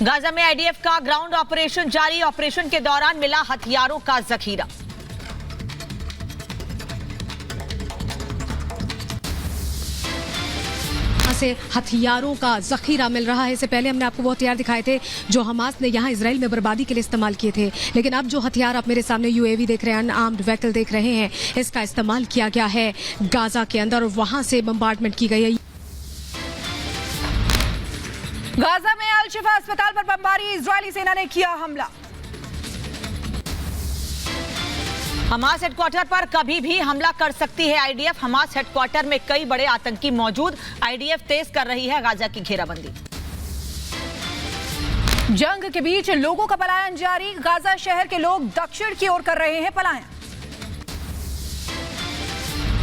Gaza में IDF का ground operation जारी। ऑपरेशन के दौरान मिला हथियारों का जखीरा। से हथियारों का जखीरा मिल रहा है। इससे पहले हमने आपको वो हथियार दिखाए थे जो हमास ने यहाँ इजराइल में बर्बादी के लिए इस्तेमाल किए थे, लेकिन अब जो हथियार आप मेरे सामने यूएवी देख रहे हैं, अनआर्म्ड व्हीकल देख रहे हैं, इसका इस्तेमाल किया गया है गाजा के अंदर और वहां से बम्बार्डमेंट की गई है। गाजा में अल शिफा अस्पताल पर बमबारी, इजरायली सेना ने किया हमला। हमास हेडक्वार्टर पर कभी भी हमला कर सकती है आईडीएफ। हमास हेडक्वार्टर में कई बड़े आतंकी मौजूद। आईडीएफ तेज कर रही है गाजा की घेराबंदी। जंग के बीच लोगों का पलायन जारी। गाजा शहर के लोग दक्षिण की ओर कर रहे हैं पलायन।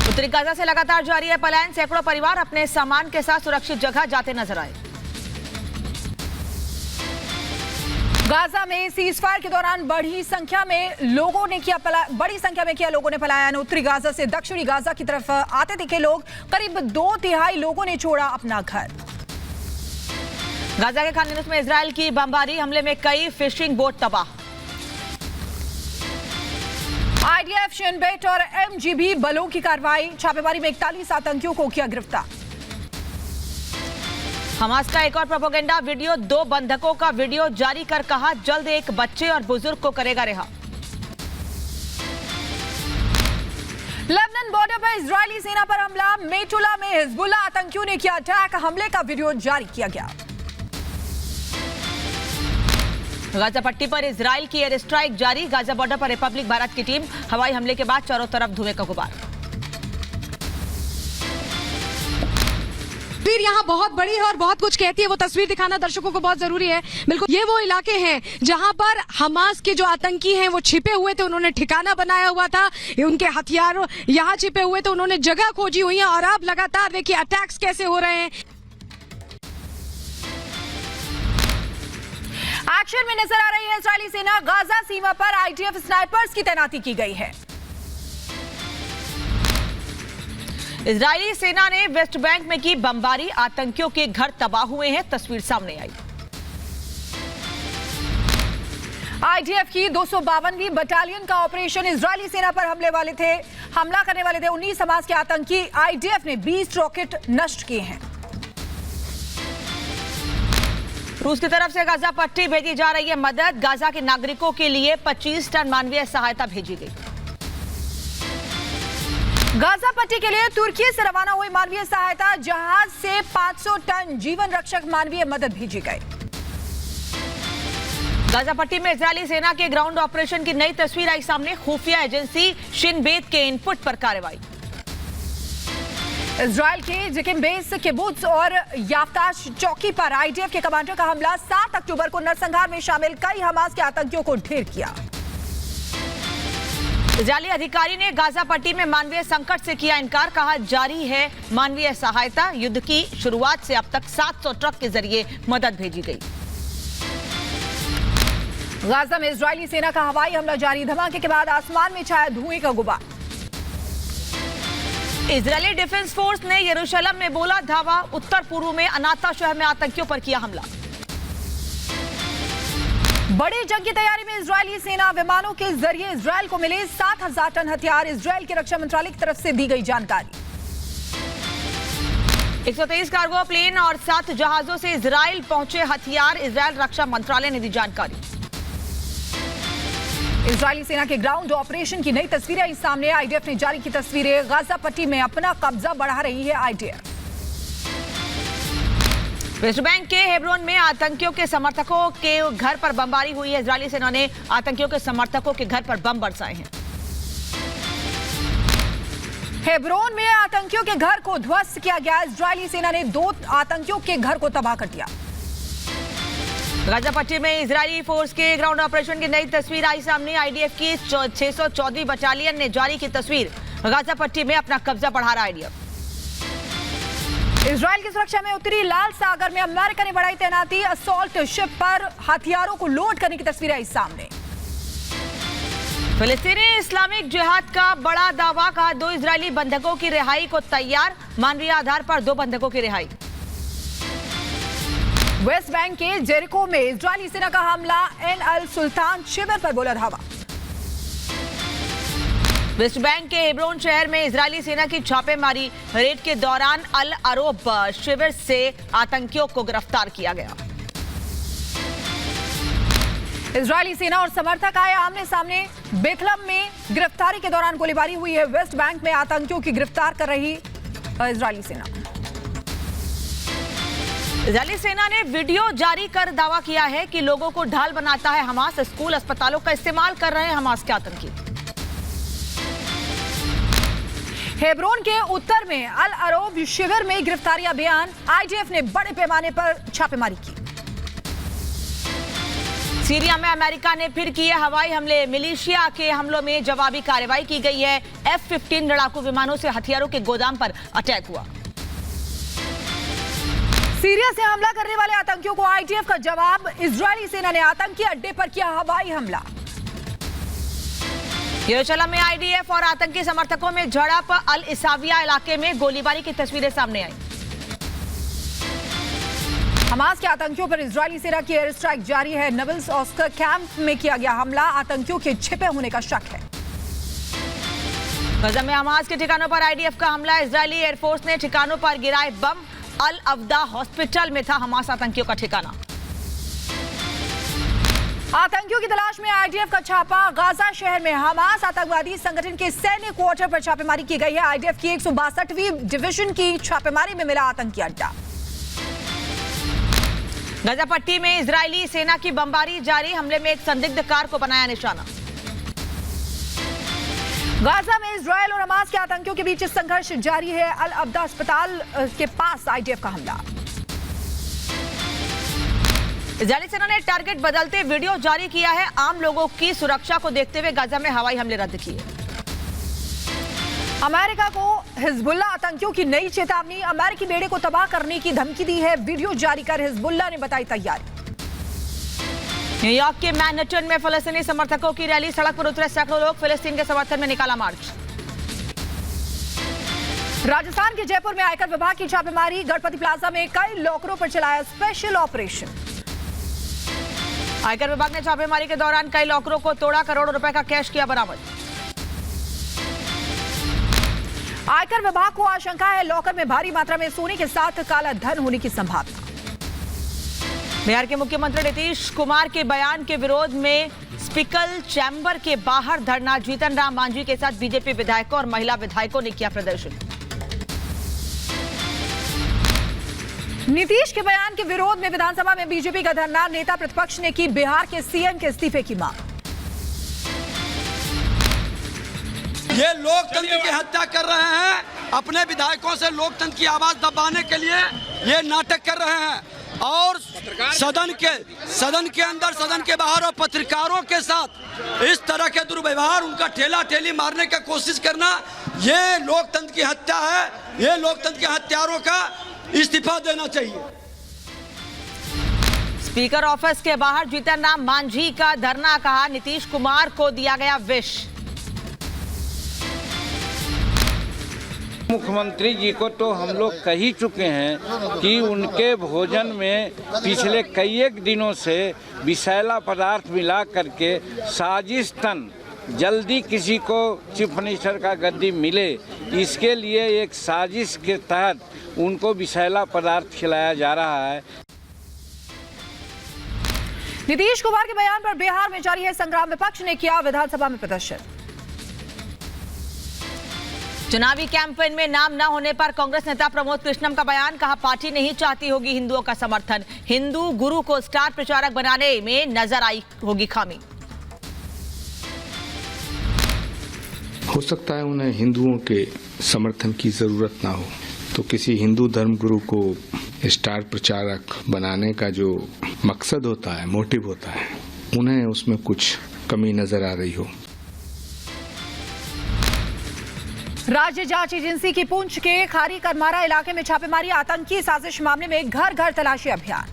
उत्तरी गाजा से लगातार जारी है पलायन। सैकड़ों परिवार अपने सामान के साथ सुरक्षित जगह जाते नजर आए। गाजा में सीजफायर के दौरान बड़ी संख्या में लोगों ने किया पलायन। उत्तरी गाजा से दक्षिणी गाजा की तरफ आते दिखे लोग। करीब 2/3 लोगों ने छोड़ा अपना घर। गाजा के खान यूनिस में इजराइल की बमबारी। हमले में कई फिशिंग बोट तबाह। आईडीएफ, शिन बेट और एमजीबी बलों की कार्रवाई। छापेमारी में 41 आतंकियों को किया गिरफ्तार। हमास का एक और प्रोपेगेंडा वीडियो। 2 बंधकों का वीडियो जारी कर कहा जल्द एक बच्चे और बुजुर्ग को करेगा रिहा। लेबनान बॉर्डर पर इजरायली सेना पर हमला। मेटुला में हिजबुल्लाह आतंकियों ने किया अटैक। हमले का वीडियो जारी किया गया। गाजा पट्टी पर इजराइल की एयर स्ट्राइक जारी। गाजा बॉर्डर पर रिपब्लिक भारत की टीम। हवाई हमले के बाद चारों तरफ धुएं का गुबार। तस्वीर यहाँ बहुत बड़ी है और बहुत कुछ कहती है। वो तस्वीर दिखाना दर्शकों को बहुत जरूरी है। बिल्कुल, ये वो इलाके हैं जहाँ पर हमास के जो आतंकी हैं वो छिपे हुए थे। उन्होंने ठिकाना बनाया हुआ था, उनके हथियार यहाँ छिपे हुए थे। उन्होंने जगह खोजी हुई है और अब लगातार देखिए अटैक्स कैसे हो रहे हैं। एक्शन में नजर आ रही है इजरायली सेना। गाजा सीमा पर आईडीएफ स्नाइपर्स की तैनाती की गई है। इजरायली सेना ने वेस्ट बैंक में की बमबारी। आतंकियों के घर तबाह हुए हैं। तस्वीर सामने आई। आईडीएफ की 252वीं बटालियन का ऑपरेशन। इजरायली सेना पर हमला करने वाले थे 19 हमास के आतंकी। आईडीएफ ने 20 रॉकेट नष्ट किए हैं। रूस की तरफ से गाजा पट्टी भेजी जा रही है मदद। गाजा के नागरिकों के लिए 25 टन मानवीय सहायता भेजी गई। गाजा पट्टी के लिए तुर्की से रवाना हुई मानवीय सहायता। जहाज से 500 टन जीवन रक्षक मानवीय मदद भेजी गई। गाजा पट्टी में इजरायली सेना के ग्राउंड ऑपरेशन की नई तस्वीर आई सामने। खुफिया एजेंसी शिन बेत के इनपुट पर कार्रवाई। इजराइल के जिकिम बेस, किबुत्ज और याफ्ताश चौकी पर आईडीएफ के कमांडर का हमला। 7 अक्टूबर को नरसंहार में शामिल कई हमास के आतंकियों को ढेर किया। इजरायली अधिकारी ने गाजा पट्टी में मानवीय संकट से किया इनकार। कहा जारी है मानवीय सहायता। युद्ध की शुरुआत से अब तक 700 ट्रक के जरिए मदद भेजी गई। गाजा में इजरायली सेना का हवाई हमला जारी। धमाके के बाद आसमान में छाया धुएं का गुबार। इजरायली डिफेंस फोर्स ने यरूशलेम में बोला धावा। उत्तर पूर्व में अनाता शहर में आतंकियों पर किया हमला। बड़ी जंग की तैयारी में इजरायली सेना। विमानों के जरिए इजरायल को मिले 7000 टन हथियार। इजरायल के रक्षा मंत्रालय की तरफ से दी गई जानकारी। 123 कार्गो प्लेन और 7 जहाजों से इजरायल पहुंचे हथियार। इजरायल रक्षा मंत्रालय ने दी जानकारी। इजरायली सेना के ग्राउंड ऑपरेशन की नई तस्वीरें आई सामने। आईडीएफ ने जारी की तस्वीरें। गाजा पट्टी में अपना कब्जा बढ़ा रही है आईडीएफ। वेस्ट बैंक के हेब्रोन में आतंकियों के समर्थकों के घर पर बमबारी हुई है। इजरायली सेना ने आतंकियों के समर्थकों के घर पर बम बरसाए हैं। हेब्रोन में आतंकियों के घर को ध्वस्त किया गया। इजरायली सेना ने 2 आतंकियों के घर को तबाह कर दिया। गाजा पट्टी में इजरायली फोर्स के ग्राउंड ऑपरेशन की नई तस्वीर आई सामने। आईडीएफ की 614वीं बटालियन ने जारी की तस्वीर। गाजा पट्टी में अपना कब्जा बढ़ा रहा आईडीएफ। इजरायल की सुरक्षा में उत्तरी लाल सागर में अमेरिका ने बढ़ाई तैनाती। असॉल्ट शिप पर हथियारों को लोड करने की तस्वीर आई सामने। फिलिस्तीनी इस्लामिक जिहाद का बड़ा दावा। कहा 2 इजरायली बंधकों की रिहाई को तैयार। मानवीय आधार पर 2 बंधकों की रिहाई। वेस्ट बैंक के जेरिको में इजरायली सेना का हमला एन अल सुल्तान शिविर पर बोला धावा। वेस्ट बैंक के हेब्रोन शहर में इजरायली सेना की छापेमारी रेड के दौरान अल अरोब शिविर से आतंकियों को गिरफ्तार किया गया। इजरायली सेना और समर्थक आए आमने सामने। बेथलम में गिरफ्तारी के दौरान गोलीबारी हुई है। वेस्ट बैंक में आतंकियों की गिरफ्तार कर रही इजरायली सेना। इजरायली सेना ने वीडियो जारी कर दावा किया है कि लोगों को ढाल बनाता है हमास। स्कूल अस्पतालों का इस्तेमाल कर रहे हैं हमास के आतंकी। हेब्रोन के उत्तर में अल अरोब शिविर में गिरफ्तारी अभियान। आईडीएफ ने बड़े पैमाने पर छापेमारी की। सीरिया में अमेरिका ने फिर किए हवाई हमले। मिलिशिया के हमलों में जवाबी कार्रवाई की गई है। F-15 लड़ाकू विमानों से हथियारों के गोदाम पर अटैक हुआ। सीरिया से हमला करने वाले आतंकियों को आईडीएफ का जवाब। इजरायली सेना ने आतंकी अड्डे पर किया हवाई हमला। यरूशलेम में आईडीएफ और आतंकी समर्थकों में झड़प। अल इसाविया इलाके में गोलीबारी की तस्वीरें सामने आई। हमास के आतंकियों पर इजरायली सेना की एयर स्ट्राइक जारी है। नबल्स ऑस्कर कैंप में किया गया हमला। आतंकियों के छिपे होने का शक है। गजा में हमास के ठिकानों पर आईडीएफ का हमला। इजरायली एयरफोर्स ने ठिकानों पर गिराए बम। अल अवदा हॉस्पिटल में था हमास आतंकियों का ठिकाना। आतंकियों की तलाश में आईडीएफ का छापा। गाजा शहर में हमास आतंकवादी संगठन के सैन्य क्वार्टर पर छापेमारी की गई है। आईडीएफ की 162वीं डिवीजन की छापेमारी में मिला आतंकी अड्डा। गजा पट्टी में इजरायली सेना की बमबारी जारी। हमले में एक संदिग्ध कार को बनाया निशाना। गाजा में इजरायल और हमास के आतंकियों के बीच संघर्ष जारी है। अल अब्दा अस्पताल के पास आईडीएफ का हमला। इजरायली सेना ने टारगेट बदलते वीडियो जारी किया है। आम लोगों की सुरक्षा को देखते हुए गाजा में हवाई हमले रद्द किए। अमेरिका को हिजबुल्ला आतंकियों की नई चेतावनी। अमेरिकी बेड़े को तबाह करने की धमकी दी है। वीडियो जारी कर हिजबुल्ला ने बताई तैयारी। न्यूयॉर्क के मैनहट्टन में फलस्तीनी समर्थकों की रैली। सड़क पर उतरे सैकड़ों लोग। फिलिस्तीन के समर्थन में निकाला मार्च। राजस्थान के जयपुर में आयकर विभाग की छापेमारी। गणपति प्लाजा में कई लॉकरों पर चलाया स्पेशल ऑपरेशन। आयकर विभाग ने छापेमारी के दौरान कई लॉकरों को तोड़ा। करोड़ों रुपए का कैश किया बरामद। आयकर विभाग को आशंका है लॉकर में भारी मात्रा में सोने के साथ काला धन होने की संभावना। बिहार के मुख्यमंत्री नीतीश कुमार के बयान के विरोध में स्पीकर चैम्बर के बाहर धरना। जीतन राम मांझी के साथ बीजेपी विधायकों और महिला विधायकों ने किया प्रदर्शन। नीतीश के बयान के विरोध में विधानसभा में बीजेपी का धरना। नेता प्रतिपक्ष ने की बिहार के सीएम के इस्तीफे की मांग। ये लोकतंत्र की हत्या कर रहे हैं। अपने विधायकों से लोकतंत्र की आवाज दबाने के लिए ये नाटक कर रहे हैं और सदन के अंदर सदन के बाहर और पत्रकारों के साथ इस तरह के दुर्व्यवहार, उनका ठेला ठेली मारने का कोशिश करना, ये लोकतंत्र की हत्या है। ये लोकतंत्र के हत्यारों का इस्तीफा देना चाहिए। स्पीकर ऑफिस के बाहर जीतन राम मांझी का धरना। कहा नीतीश कुमार को दिया गया विश। मुख्यमंत्री जी को तो हम लोग कह ही चुके हैं कि उनके भोजन में पिछले कई एक दिनों से विषैला पदार्थ मिला करके साजिशतन जल्दी किसी को चीफ मिनिस्टर का गद्दी मिले, इसके लिए एक साजिश के तहत उनको विषैला पदार्थ खिलाया जा रहा है। नीतीश कुमार के बयान पर बिहार में जारी है संग्राम। विपक्ष ने किया विधानसभा में प्रदर्शन। चुनावी कैंपेन में नाम न होने पर कांग्रेस नेता प्रमोद कृष्णम का बयान। कहा पार्टी नहीं चाहती होगी हिंदुओं का समर्थन। हिंदू गुरु को स्टार प्रचारक बनाने में नजर आई होगी खामी। हो सकता है उन्हें हिंदुओं के समर्थन की जरूरत ना हो, तो किसी हिंदू धर्मगुरु को स्टार प्रचारक बनाने का जो मकसद होता है, मोटिव होता है, उन्हें उसमें कुछ कमी नजर आ रही हो। राज्य जांच एजेंसी की पुंछ के खारी करमारा इलाके में छापेमारी। आतंकी साजिश मामले में घर घर तलाशी अभियान।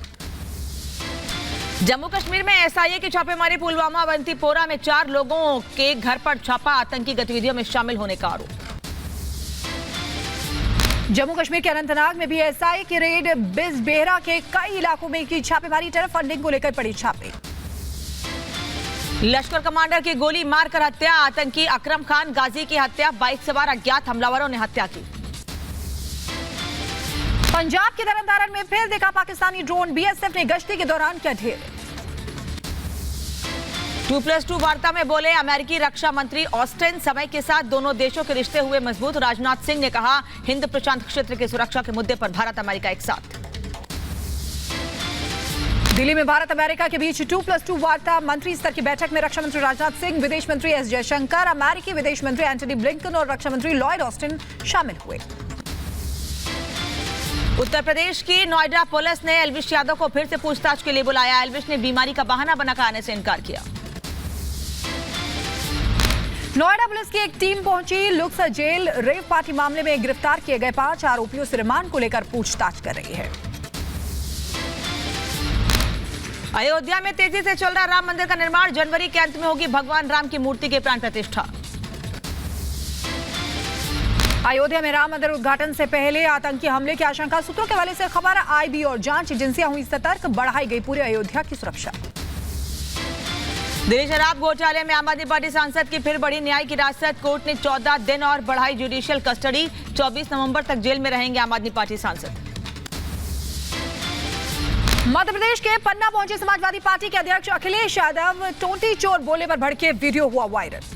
जम्मू कश्मीर में एसआईए की छापेमारी। पुलवामा अवंतीपोरा में 4 लोगों के घर पर छापा। आतंकी गतिविधियों में शामिल होने का आरोप। जम्मू कश्मीर के अनंतनाग में भी एसआई की रेड, बिजबेहरा के कई इलाकों में की छापेमारी, टेरर फंडिंग को लेकर पड़ी छापे। लश्कर कमांडर की गोली मारकर हत्या, आतंकी अकरम खान गाजी की हत्या, बाइक सवार अज्ञात हमलावरों ने हत्या की। पंजाब के तरनतारन में फिर देखा पाकिस्तानी ड्रोन, बीएसएफ ने गश्ती के दौरान किया ढेर। 2+2 वार्ता में बोले अमेरिकी रक्षा मंत्री ऑस्टिन, समय के साथ दोनों देशों के रिश्ते हुए मजबूत। राजनाथ सिंह ने कहा हिंद प्रशांत क्षेत्र की सुरक्षा के मुद्दे पर भारत अमेरिका एक साथ। दिल्ली में भारत अमेरिका के बीच 2+2 वार्ता, मंत्री स्तर की बैठक में रक्षा मंत्री राजनाथ सिंह, विदेश मंत्री एस जयशंकर, अमेरिकी विदेश मंत्री एंटनी ब्लिंकन और रक्षा मंत्री लॉयड ऑस्टिन शामिल हुए। उत्तर प्रदेश की नोएडा पुलिस ने एल्विश यादव को फिर से पूछताछ के लिए बुलाया। एल्विश ने बीमारी का बहाना बनाकर आने से इनकार किया। नोएडा पुलिस की एक टीम पहुंची लुक्सर जेल, रेव पार्टी मामले में गिरफ्तार किए गए 5 आरोपियों से रिमांड को लेकर पूछताछ कर रही है। अयोध्या में तेजी से चल रहा राम मंदिर का निर्माण, जनवरी के अंत में होगी भगवान राम की मूर्ति के प्राण प्रतिष्ठा। अयोध्या में राम मंदिर उद्घाटन से पहले आतंकी हमले की आशंका, सूत्रों के हवाले से खबर। आईबी और जांच एजेंसियां हुई सतर्क, बढ़ाई गई पूरे अयोध्या की सुरक्षा। दिल्ली शराब घोटाले में आम आदमी पार्टी सांसद की फिर बढ़ी न्यायिक हिरासत, कोर्ट ने 14 दिन और बढ़ाई जुडिशियल कस्टडी, 24 नवंबर तक जेल में रहेंगे आम आदमी पार्टी सांसद। मध्य प्रदेश के पन्ना पहुंचे समाजवादी पार्टी के अध्यक्ष अखिलेश यादव, टोटी चोर बोले पर भड़के वीडियो हुआ वायरल।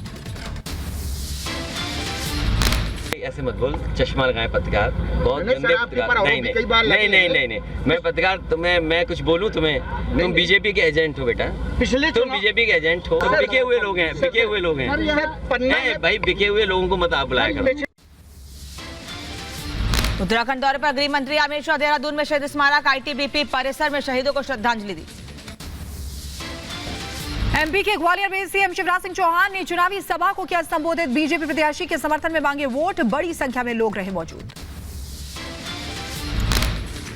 ऐसे मत बोल, चश्मा लगाए पत्रकार, बहुत गंदे पत्रकार। नहीं, मैं पत्रकार, तुम्हें मैं कुछ बोलूं तुम्हें? तुम बीजेपी के एजेंट हो बेटा, तुम बीजेपी के एजेंट हो, बिके हुए लोग हैं, बिके हुए लोग हैं भाई, बिके हुए लोगों को मत आप बुलाया करो। उत्तराखंड दौरे पर गृह मंत्री अमित शाह देहरादून में शहीद स्मारक आईटीबीपी परिसर में शहीदों को श्रद्धांजलि दी। एमपी के ग्वालियर में सीएम शिवराज सिंह चौहान ने चुनावी सभा को किया संबोधित, बीजेपी प्रत्याशी के समर्थन में मांगे वोट, बड़ी संख्या में लोग रहे मौजूद।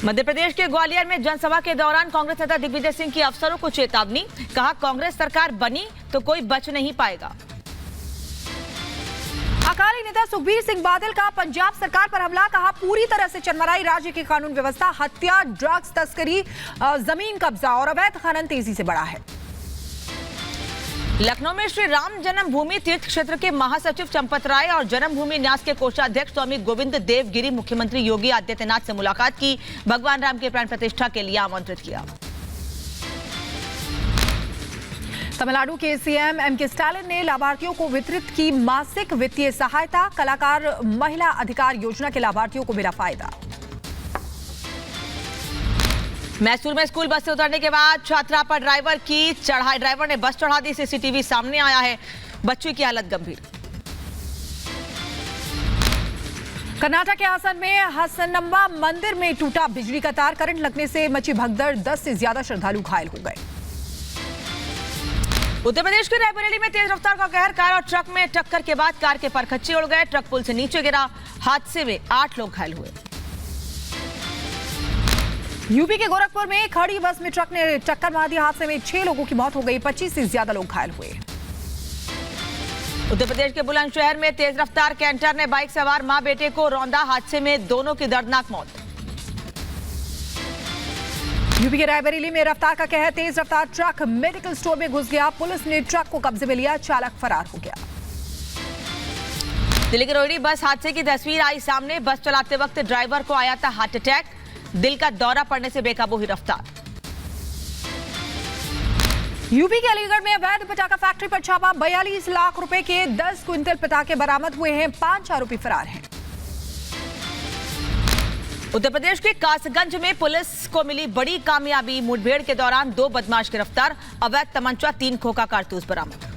मध्य प्रदेश के ग्वालियर में जनसभा के दौरान कांग्रेस नेता दिग्विजय सिंह की अफसरों को चेतावनी, कहा कांग्रेस सरकार बनी तो कोई बच नहीं पाएगा। अकाली नेता सुखबीर सिंह बादल का पंजाब सरकार पर हमला, कहा पूरी तरह से चरमराई राज्य की कानून व्यवस्था, हत्या, ड्रग्स तस्करी, जमीन कब्जा और अवैध खनन तेजी से बढ़ा है। लखनऊ में श्री राम जन्मभूमि तीर्थ क्षेत्र के महासचिव चंपत राय और जन्मभूमि न्यास के कोषाध्यक्ष स्वामी गोविंद देवगिरी मुख्यमंत्री योगी आदित्यनाथ से मुलाकात की, भगवान राम के प्राण प्रतिष्ठा के लिए आमंत्रित किया। तमिलनाडु के सीएम एमके स्टालिन ने लाभार्थियों को वितरित की मासिक वित्तीय सहायता, कलाकार महिला अधिकार योजना के लाभार्थियों को मिला फायदा। मैसूर में स्कूल बस से उतरने के बाद छात्रा पर ड्राइवर की चढ़ाई, ड्राइवर ने बस चढ़ा दी, सीसीटीवी सामने आया है, बच्ची की हालत गंभीर। कर्नाटक के हासन में हसनम्बा मंदिर में टूटा बिजली का तार, करंट लगने से मची भगदड़, 10 से ज्यादा श्रद्धालु घायल हो गए। उत्तर प्रदेश के रायबरेली में तेज रफ्तार का कहर, कार और ट्रक में टक्कर के बाद कार के परखच्चे उड़ गए, ट्रक पुल से नीचे गिरा, हादसे में 8 लोग घायल हुए। यूपी के गोरखपुर में खड़ी बस में ट्रक ने टक्कर मार दी, हादसे में 6 लोगों की मौत हो गई, 25 से ज्यादा लोग घायल हुए। उत्तर प्रदेश के बुलंदशहर में तेज रफ्तार कैंटर ने बाइक सवार मां बेटे को रौंदा, हादसे में दोनों की दर्दनाक मौत। यूपी के रायबरेली में रफ्तार का कहर, तेज रफ्तार ट्रक मेडिकल स्टोर में घुस गया, पुलिस ने ट्रक को कब्जे में लिया, चालक फरार हो गया। दिल्ली के रोहिणी बस हादसे की तस्वीर आई सामने, बस चलाते वक्त ड्राइवर को आया था हार्ट अटैक, दिल का दौरा पड़ने से बेकाबू हुई रफ्तार। यूपी के अलीगढ़ में अवैध पटाखा फैक्ट्री पर छापा, 42 लाख रुपए के 10 क्विंटल पटाखे बरामद हुए हैं, 5 आरोपी फरार हैं। उत्तर प्रदेश के कासगंज में पुलिस को मिली बड़ी कामयाबी, मुठभेड़ के दौरान 2 बदमाश गिरफ्तार, अवैध तमंचा, 3 खोखा कारतूस बरामद।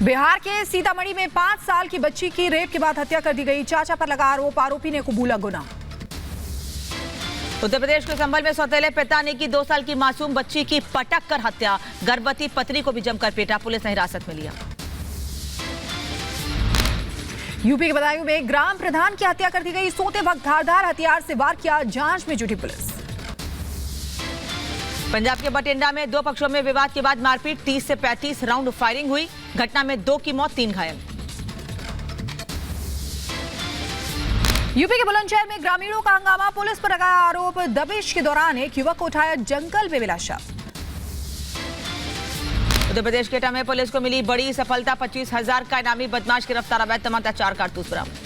बिहार के सीतामढ़ी में 5 साल की बच्ची की रेप के बाद हत्या कर दी गई, चाचा पर लगा आरोप, आरोपी ने कबूला गुनाह। उत्तर प्रदेश के संभल में सौतेले पिता ने की 2 साल की मासूम बच्ची की पटक कर हत्या, गर्भवती पत्नी को भी जमकर पीटा, पुलिस ने हिरासत में लिया। यूपी के बदायूं में ग्राम प्रधान की हत्या कर दी गई, सोते वक्त धारदार हथियार से वार किया, जांच में जुटी पुलिस। पंजाब के बठिंडा में 2 पक्षों में विवाद के बाद मारपीट, 30 से 35 राउंड फायरिंग हुई, घटना में 2 की मौत, 3 घायल। यूपी के बुलंदशहर में ग्रामीणों का हंगामा, पुलिस पर लगाया आरोप। दबिश के दौरान एक युवक को उठाया जंगल में मिला शव। उत्तर प्रदेश के एटा में पुलिस को मिली बड़ी सफलता, 25,000 का इनामी बदमाश गिरफ्तार, अवैध तमाचा 4 कारतूस बरामद।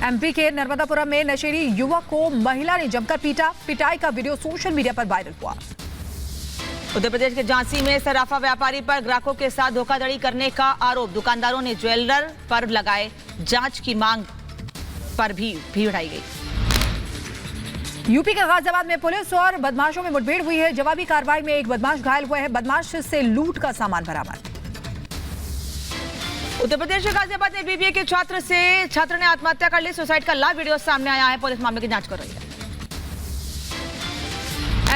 एमपी के नर्मदापुरम में नशेड़ी युवक को महिला ने जमकर पीटा। पिटाई का वीडियो सोशल मीडिया पर वायरल हुआ। उत्तर प्रदेश के झांसी में सराफा व्यापारी पर ग्राहकों के साथ धोखाधड़ी करने का आरोप, दुकानदारों ने ज्वेलर पर लगाए जांच की मांग पर भी भीड़ उठाई गई। यूपी के गाजियाबाद में पुलिस और बदमाशों में मुठभेड़ हुई है। जवाबी कार्रवाई में एक बदमाश घायल हुए हैं। बदमाश से लूट का सामान बरामद। उत्तर प्रदेश के गाजियाबाद में बीबीए के छात्र ने आत्महत्या कर ली। सुसाइड का लाइव वीडियो सामने आया है। पुलिस मामले की जांच कर रही है।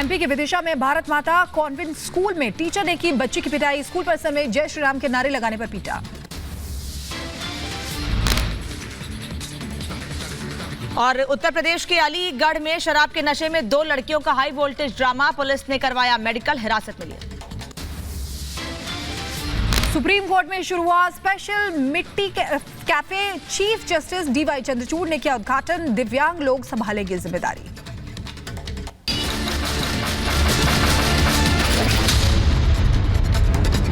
एमपी के विदिशा में भारत माता कॉन्वेंट स्कूल में टीचर ने की बच्ची की पिटाई। स्कूल परिसर में जय श्री राम के नारे लगाने पर पीटा। और उत्तर प्रदेश के अलीगढ़ में शराब के नशे में 2 लड़कियों का हाई वोल्टेज ड्रामा, पुलिस ने करवाया मेडिकल, हिरासत में लिया। सुप्रीम कोर्ट में शुरू हुआ special Mitti cafe. Chief justice DY Chandrachud ने किया उद्घाटन। दिव्यांग लोग संभालेंगे जिम्मेदारी।